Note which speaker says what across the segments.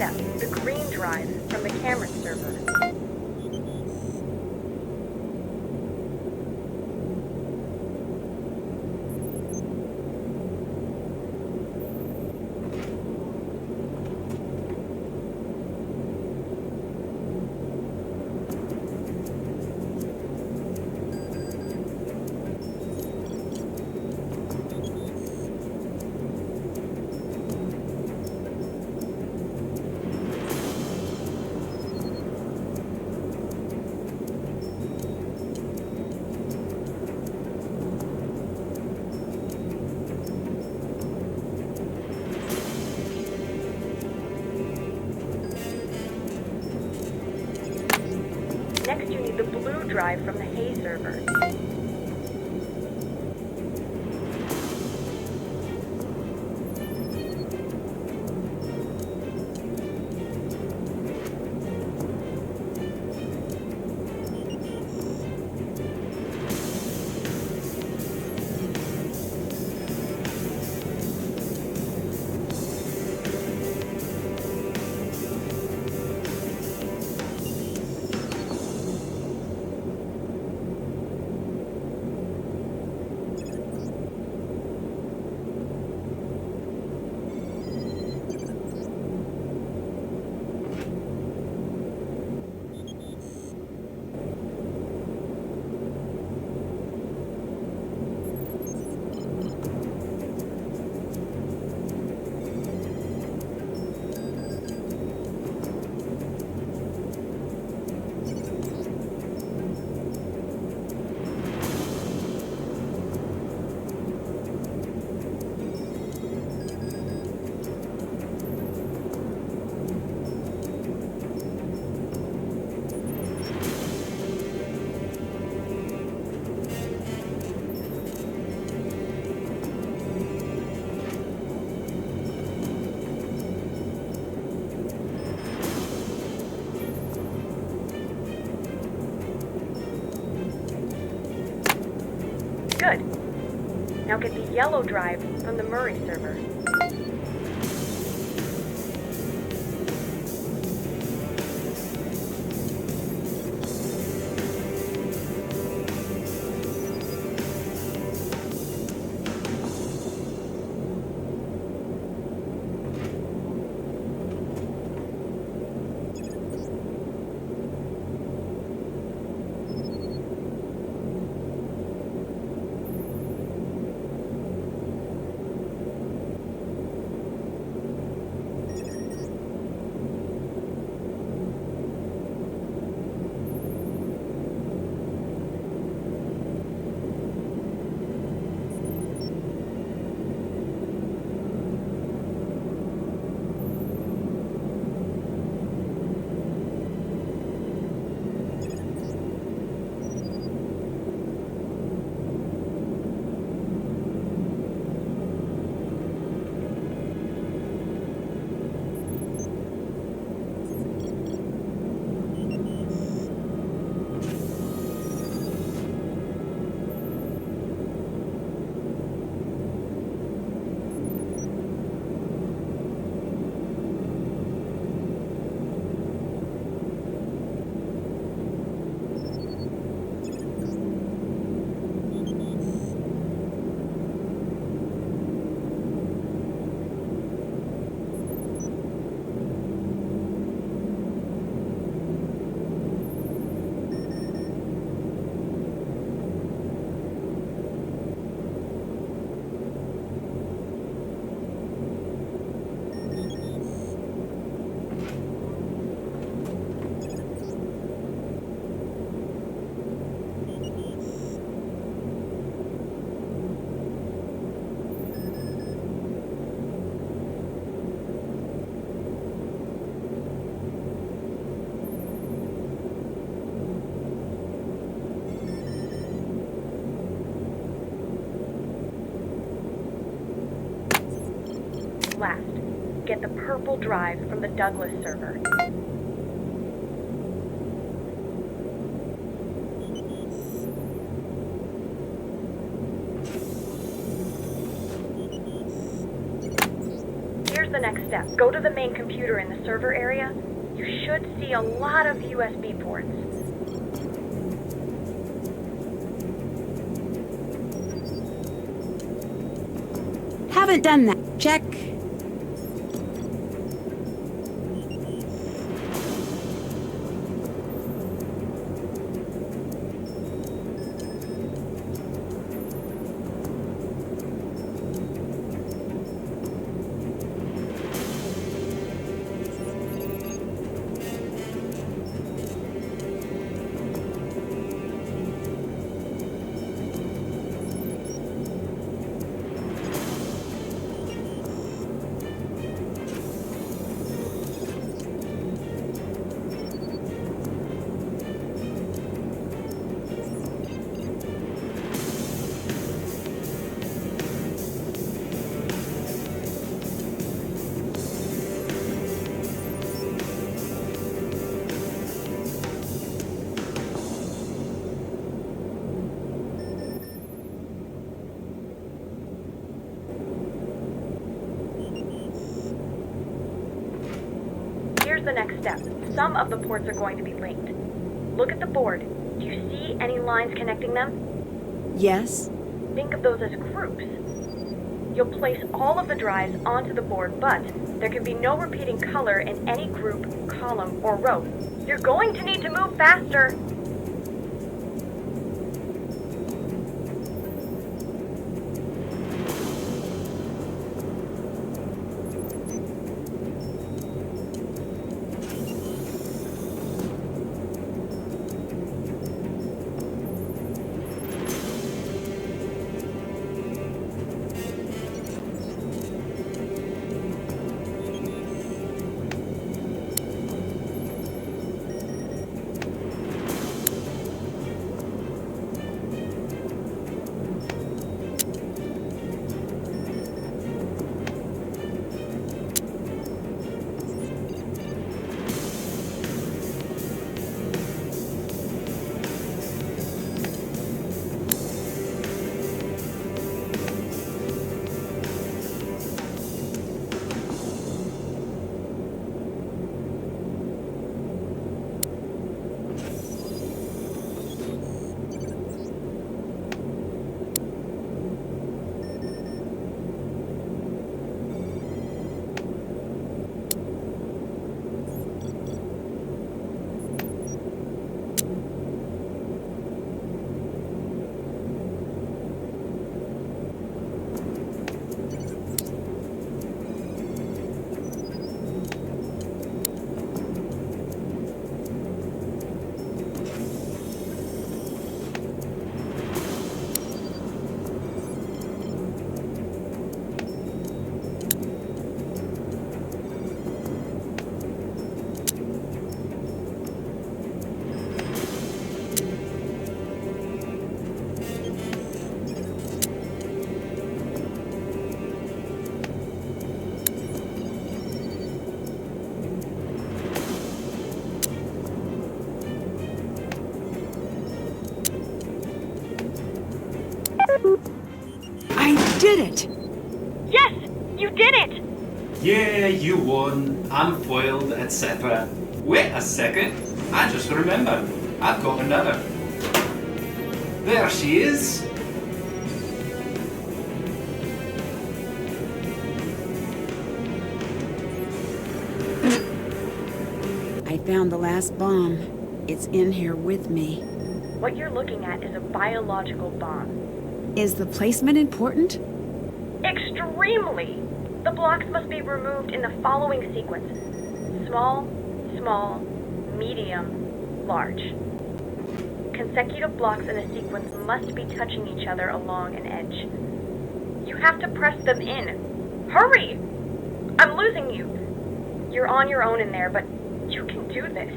Speaker 1: Accept the green drive from the Cameron server. Next, you need the blue drive from the Hay server. Good. Now get the yellow drive from the Murray server. Last, get the purple drive from the Douglas server. Here's the next step. Go to the main computer in the server area. You should see a lot of USB ports.
Speaker 2: Haven't done that. Check.
Speaker 1: Here's the next step. Some of the ports are going to be linked. Look at the board. Do you see any lines connecting them?
Speaker 2: Yes.
Speaker 1: Think of those as groups. You'll place all of the drives onto the board, but there can be no repeating color in any group, column, or row. You're going to need to move faster.
Speaker 2: I did it!
Speaker 1: Yes! You did it!
Speaker 3: Yeah, you won. I'm foiled, etc. Wait a second. I just remembered. I've got another. There she is.
Speaker 2: I found the last bomb. It's in here with me.
Speaker 1: What you're looking at is a biological bomb.
Speaker 2: Is the placement important?
Speaker 1: Extremely! The blocks must be removed in the following sequence. Small, small, medium, large. Consecutive blocks in a sequence must be touching each other along an edge. You have to press them in. Hurry! I'm losing you. You're on your own in there, but you can do this.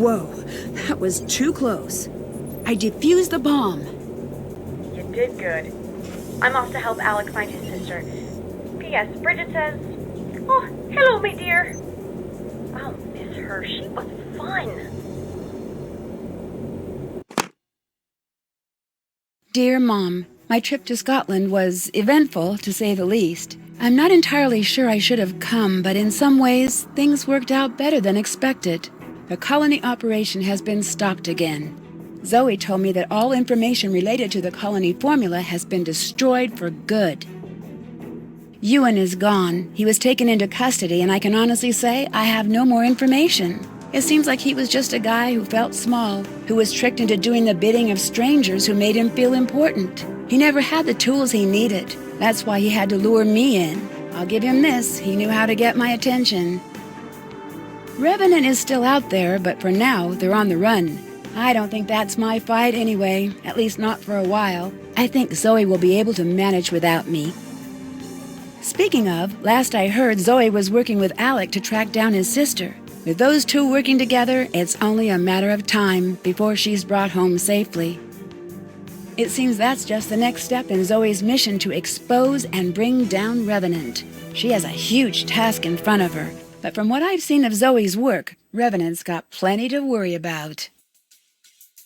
Speaker 2: Whoa, that was too close. I defused the bomb.
Speaker 1: You did good. I'm off to help Alec find his sister. P.S. Bridget says, "Oh, hello, my dear." I'll miss her. She was fun.
Speaker 2: Dear Mom, my trip to Scotland was eventful, to say the least. I'm not entirely sure I should have come, but in some ways, things worked out better than expected. The colony operation has been stopped again. Zoe told me that all information related to the colony formula has been destroyed for good. Ewan is gone. He was taken into custody, and I can honestly say I have no more information. It seems like he was just a guy who felt small, who was tricked into doing the bidding of strangers who made him feel important. He never had the tools he needed. That's why he had to lure me in. I'll give him this, he knew how to get my attention. Revenant is still out there, but for now, they're on the run. I don't think that's my fight anyway, at least not for a while. I think Zoe will be able to manage without me. Speaking of, last I heard Zoe was working with Alec to track down his sister. With those two working together, it's only a matter of time before she's brought home safely. It seems that's just the next step in Zoe's mission to expose and bring down Revenant. She has a huge task in front of her, but from what I've seen of Zoe's work, Revenant's got plenty to worry about.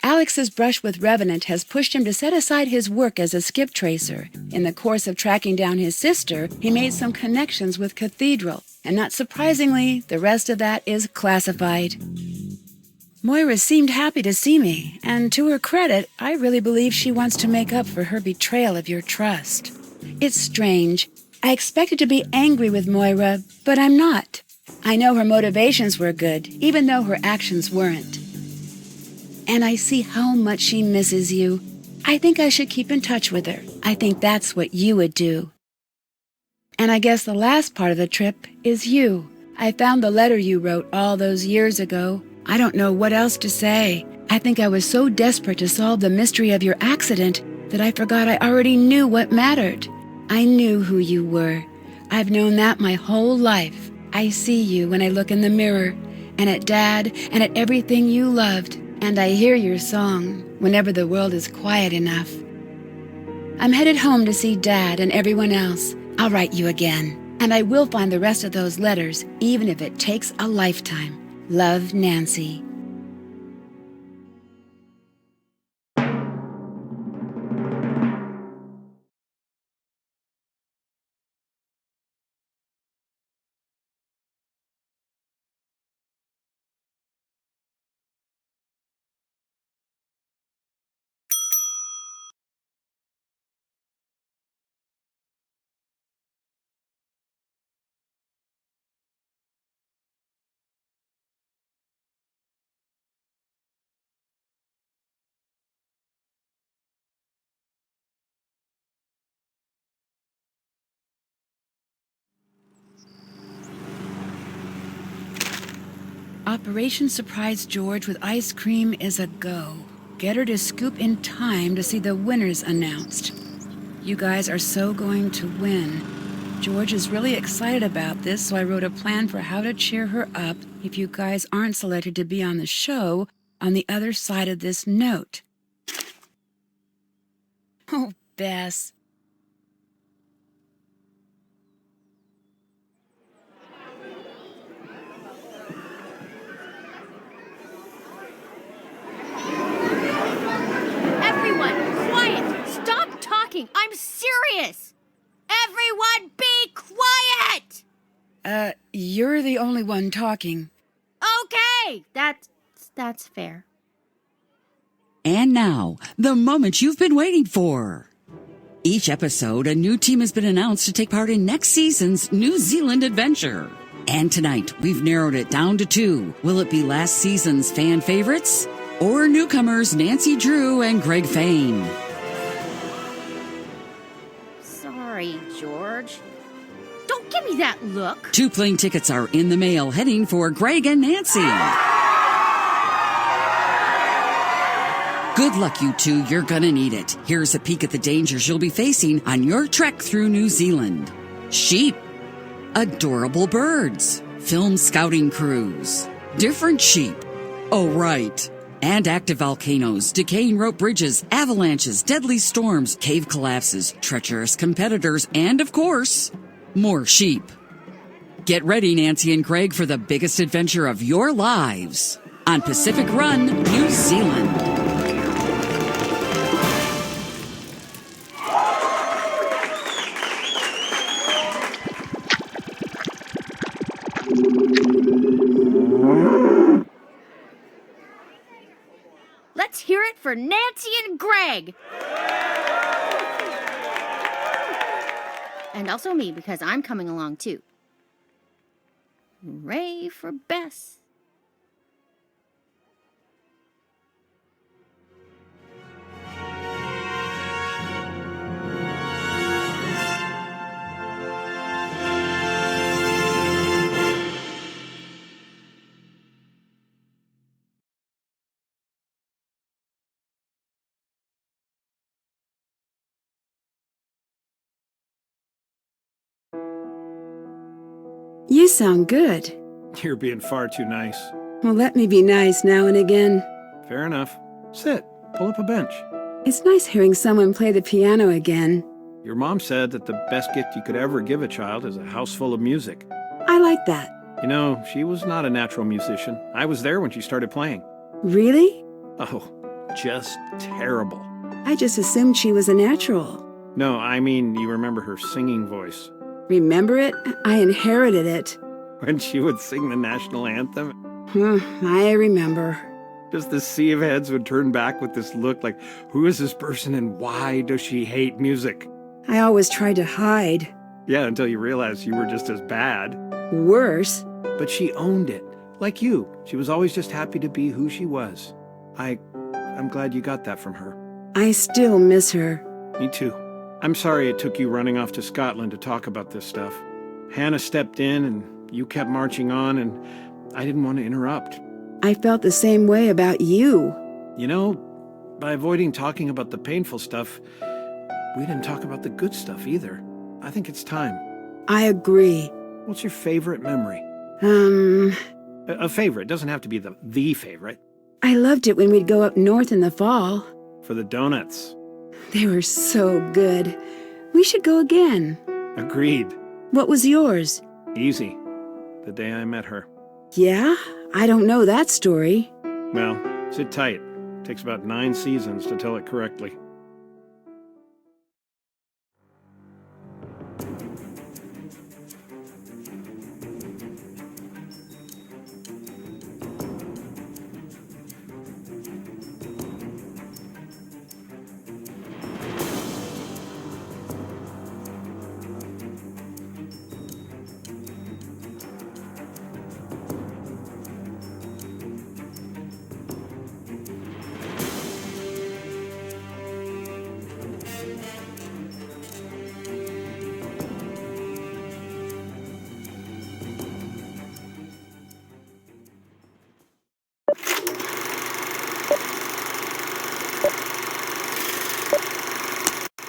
Speaker 2: Alex's brush with Revenant has pushed him to set aside his work as a skip tracer. In the course of tracking down his sister, he made some connections with Cathedral, and not surprisingly, the rest of that is classified. Moira seemed happy to see me, and to her credit, I really believe she wants to make up for her betrayal of your trust. It's strange. I expected to be angry with Moira, but I'm not. I know her motivations were good, even though her actions weren't. And I see how much she misses you. I think I should keep in touch with her. I think that's what you would do. And I guess the last part of the trip is you. I found the letter you wrote all those years ago. I don't know what else to say. I think I was so desperate to solve the mystery of your accident that I forgot I already knew what mattered. I knew who you were. I've known that my whole life. I see you when I look in the mirror, and at Dad, and at everything you loved. And I hear your song whenever the world is quiet enough. I'm headed home to see Dad and everyone else. I'll write you again. And I will find the rest of those letters, even if it takes a lifetime. Love, Nancy. Operation Surprise George with ice cream is a go. Get her to scoop in time to see the winners announced. You guys are so going to win. George is really excited about this, so I wrote a plan for how to cheer her up if you guys aren't selected to be on the show on the other side of this note. Oh, Bess.
Speaker 4: Everyone, quiet! Stop talking! I'm serious! Everyone be quiet!
Speaker 2: You're the only one talking.
Speaker 4: Okay, that's fair.
Speaker 5: And now, the moment you've been waiting for. Each episode, a new team has been announced to take part in next season's New Zealand adventure. And tonight, we've narrowed it down to 2. Will it be last season's fan favorites? Or newcomers Nancy Drew and Greg Fain?
Speaker 4: Sorry, George. Don't give me that look.
Speaker 5: 2 plane tickets are in the mail heading for Greg and Nancy. Good luck, you 2. You're gonna need it. Here's a peek at the dangers you'll be facing on your trek through New Zealand. Sheep. Adorable birds. Film scouting crews. Different sheep. Oh, right. And active volcanoes, decaying rope bridges, avalanches, deadly storms, cave collapses, treacherous competitors, and, of course, more sheep. Get ready, Nancy and Greg, for the biggest adventure of your lives on Pacific Run, New Zealand.
Speaker 4: Let's hear it for Nancy and Greg. And also me, because I'm coming along too. Hooray for Bess.
Speaker 2: You sound good.
Speaker 6: You're being far too nice.
Speaker 2: Well, let me be nice now and again.
Speaker 6: Fair enough. Sit. Pull up a bench.
Speaker 2: It's nice hearing someone play the piano again.
Speaker 6: Your mom said that the best gift you could ever give a child is a house full of music.
Speaker 2: I like that.
Speaker 6: You know, she was not a natural musician. I was there when she started playing.
Speaker 2: Really?
Speaker 6: Oh, just terrible.
Speaker 2: I just assumed she was a natural.
Speaker 6: No, I mean, you remember her singing voice.
Speaker 2: Remember it? I inherited it.
Speaker 6: When she would sing the national anthem,
Speaker 2: I remember.
Speaker 6: just the sea of heads would turn back with this look like, who is this person and why does she hate music?
Speaker 2: I always tried to hide.
Speaker 6: Yeah, until you realized you were just as bad.
Speaker 2: Worse.
Speaker 6: But she owned it. Like you. She was always just happy to be who she was. I'm glad you got that from her.
Speaker 2: I still miss her.
Speaker 6: Me too. I'm sorry it took you running off to Scotland to talk about this stuff. Hannah stepped in and you kept marching on and I didn't want to interrupt.
Speaker 2: I felt the same way about you.
Speaker 6: You know, by avoiding talking about the painful stuff, we didn't talk about the good stuff either. I think it's time.
Speaker 2: I agree.
Speaker 6: What's your favorite memory? A favorite. Doesn't have to be the favorite.
Speaker 2: I loved it when we'd go up north in the fall.
Speaker 6: For the donuts.
Speaker 2: They were so good. We should go again.
Speaker 6: Agreed.
Speaker 2: What was yours?
Speaker 6: Easy. The day I met her.
Speaker 2: Yeah? I don't know that story.
Speaker 6: Well, sit tight. Takes about 9 seasons to tell it correctly.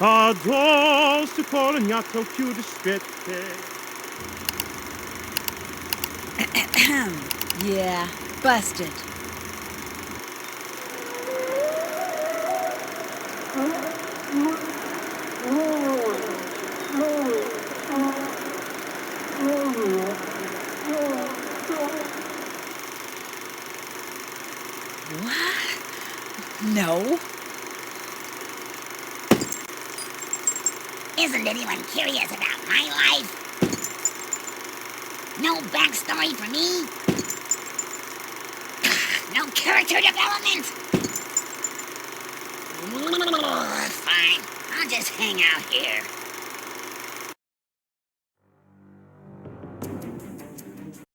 Speaker 6: Addosso colognato chiude spette.
Speaker 2: Yeah, busted. What? No.
Speaker 7: Isn't anyone curious about my life? No backstory for me? No character development? Fine, I'll just hang out here.